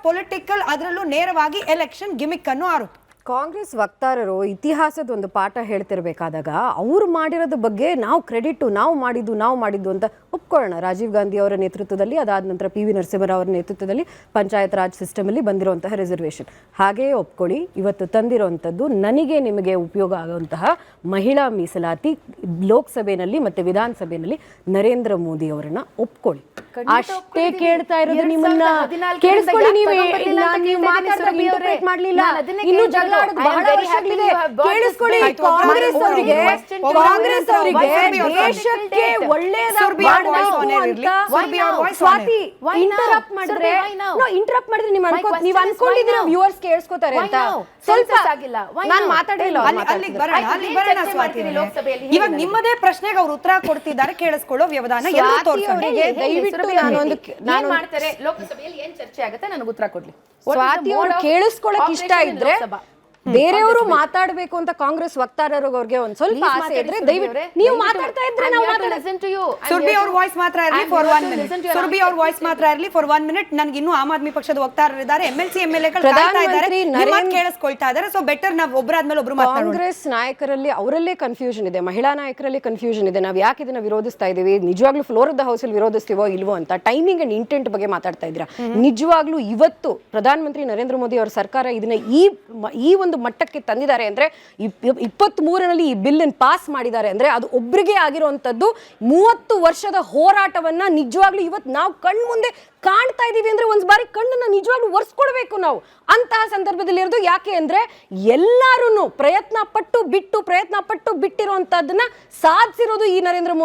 Political, ಅದರಲ್ಲೂ ನೇರವಾಗಿ election gimmick ಅನ್ನೋ ಆರೋಪ. ಕಾಂಗ್ರೆಸ್ ವಕ್ತಾರರು ಇತಿಹಾಸದ ಒಂದು ಪಾಠ ಹೇಳ್ತಿರ್ಬೇಕಾದಾಗ ಅವ್ರು ಮಾಡಿರೋದ್ರ ಬಗ್ಗೆ ನಾವು ಕ್ರೆಡಿಟ್ ನಾವು ಮಾಡಿದ್ದು ಅಂತ ಒಪ್ಕೊಳ್ಳೋಣ. ರಾಜೀವ್ ಗಾಂಧಿ ಅವರ ನೇತೃತ್ವದಲ್ಲಿ, ಅದಾದ ನಂತರ PV ನರಸಿಂಹರಾವ್ ಅವರ ನೇತೃತ್ವದಲ್ಲಿ ಪಂಚಾಯತ್ ರಾಜ್ ಸಿಸ್ಟಮ್ ಅಲ್ಲಿ ಬಂದಿರುವಂತಹ ರಿಸರ್ವೇಷನ್ ಹಾಗೆಯೇ ಒಪ್ಕೊಳ್ಳಿ. ಇವತ್ತು ತಂದಿರುವಂಥದ್ದು ನನಗೆ ನಿಮಗೆ ಉಪಯೋಗ ಆಗುವಂತಹ ಮಹಿಳಾ ಮೀಸಲಾತಿ ಲೋಕಸಭೆಯಲ್ಲಿ ಮತ್ತೆ ವಿಧಾನಸಭೆಯಲ್ಲಿ ನರೇಂದ್ರ ಮೋದಿ ಅವರನ್ನ ಒಪ್ಕೊಳ್ಳಿ. ಅಷ್ಟೇ ಕೇಳ್ತಾ ಇರೋದು ನಿಮ್ಮನ್ನ. ಕೇಳಿಸ್ಕೊಳ್ಳಿ, ನೀವು ಮಾತಾಡ್ಲಿಲ್ಲ, ಇನ್ನು ಜಗಳ ಆಡೋದು ಬಹಳ ವರ್ಷಗಳಿದೆ. ಕೇಳಿಸ್ಕೊಳ್ಳಿ, ಕಾಂಗ್ರೆಸ್ ಅವರಿಗೆ ದೇಶಕ್ಕೆ ಒಳ್ಳೆಯದಾಗಬೇಕು ಅಂತ ಸ್ವಾತಿ ಇಂಟರಪ್ಟ್ ಮಾಡಿದ್ರೆ ನೀವು ಅನ್ಕೊಂಡಿದ್ರೆ ವ್ಯೂವರ್ಸ್ ಕೇಳಿಸ್ಕೊತಾರೆ ಅಂತ ಸ್ವಲ್ಪ ನಾನು ಮಾತಾಡಿಲ್ಲ. ಇವಾಗ ನಿಮ್ಮದೇ ಪ್ರಶ್ನೆಗೆ ಅವ್ರು ಉತ್ತರ ಕೊಡ್ತಿದ್ದಾರೆ, ಕೇಳಿಸ್ಕೊಳ್ಳೋ ವ್ಯವಧಾನ ದಯವಿಟ್ಟು ನಾನು ಮಾಡ್ತಾರೆ. ಲೋಕಸಭೆಯಲ್ಲಿ ಏನ್ ಚರ್ಚೆ ಆಗುತ್ತೆ ನನಗೆ ಉತ್ತರ ಕೊಡ್ಲಿ. ಸ್ವಾತಿ ಅವ್ರು ಕೇಳಿಸ್ಕೊಳಕ್ ಇಷ್ಟ ಇದ್ರೆ ಬೇರೆಯವರು ಮಾತಾಡ್ಬೇಕು ಅಂತ ಕಾಂಗ್ರೆಸ್ ವಕ್ತಾರರಿಗೆ ಒಂದ್ ಸ್ವಲ್ಪ ಆಸೆ ಇದ್ರೆ ದಯವಿಟ್ಟು ನೀವು ಮಾತಾಡ್ತಾ ಇದ್ರೆ ನಾವು ಸುರ್ಬಿ ಅವ್ರ ವಾಯ್ಸ್ ಮಾತ್ರ ಇರಲಿ ಫಾರ್ 1 ಮಿನಿಟ್. ಸುರ್ಬಿ ಅವ್ರ ವಾಯ್ಸ್ ಮಾತ್ರ ಇರಲಿ ಫಾರ್ 1 ಮಿನಿಟ್. ನನಗೆ ಇನ್ನೂ ಆಮ್ ಆದ್ಮಿ ಪಕ್ಷದ ವಕ್ತಾರರಿದ್ದಾರೆ, MLC MLAಗಳು ಕಾಯ್ತಾ ಇದ್ದಾರೆ, ಕೇಳಿಸ್ಕೊಳ್ತಾ ಇದ್ದಾರೆ. ಸೊ ಬೆಟರ್ ನಾವು ಒಬ್ಬರಾದ್ಮೇಲೆ ಒಬ್ರು ಮಾತಾಡೋಣ. ಕಾಂಗ್ರೆಸ್ ನಾಯಕರಲ್ಲಿ ಅವರಲ್ಲೇ ಕನ್ಫ್ಯೂಷನ್ ಇದೆ, ಮಹಿಳಾ ನಾಯಕರಲ್ಲಿ ಕನ್ಫ್ಯೂಷನ್ ಇದೆ. ನಾವು ಯಾಕೆ ಇದನ್ನ ವಿರೋಧಿಸ್ತಾ ಇದೀವಿ, ನಿಜವಾಗ್ಲೂ ಫ್ಲೋರ್ ಆಫ್ ದ ಹೌಸ್ ಅಲ್ಲಿ ವಿರೋಧಿಸ್ತೀವೋ ಇಲ್ವೋ ಅಂತ. ಟೈಮಿಂಗ್ ಅಂಡ್ ಇಂಟೆಂಟ್ ಬಗ್ಗೆ ಮಾತಾಡ್ತಾ ಇದ್ದೀರಾ. ನಿಜವಾಗ್ಲೂ ಇವತ್ತು ಪ್ರಧಾನಮಂತ್ರಿ ನರೇಂದ್ರ ಮೋದಿ ಅವರ ಸರ್ಕಾರ ಇದನ್ನ ಈ ಒಂದು ಮಟ್ಟಕ್ಕೆ ತಂದಿದ್ದಾರೆ ಅಂದ್ರೆ 23ರಲ್ಲಿ ಈ ಬಿಲ್ ಪಾಸ್ ಮಾಡಿದ್ದಾರೆ ಅಂದ್ರೆ ಅದು ಒಬ್ಬರಿಗೆ ಆಗಿರುವಂತದ್ದು 30 ವರ್ಷದ ಹೋರಾಟವನ್ನ ನಿಜವಾಗ್ಲೂ ಇವತ್ತು ನಾವು ಕಣ್ಮುಂದೆ ಕಾಣ್ತಾ ಇದೀವಿ ಅಂದ್ರೆ ಒಂದ್ ಬಾರಿ ಕಣ್ಣನ್ನ ನಿಜವಾಗ್ಲೂ ಒರೆಸ್ಕೊಳ್ಬೇಕು ನಾವು ಅಂತಹ ಸಂದರ್ಭದಲ್ಲಿ ಇರೋದು. ಯಾಕೆ ಅಂದ್ರೆ ಎಲ್ಲಾರು ಪ್ರಯತ್ನ ಪಟ್ಟು ಬಿಟ್ಟಿರುವಂತದ್ದನ್ನ ಸಾಧಿಸಿರೋದು ಈ ನರೇಂದ್ರ ಮೋದಿ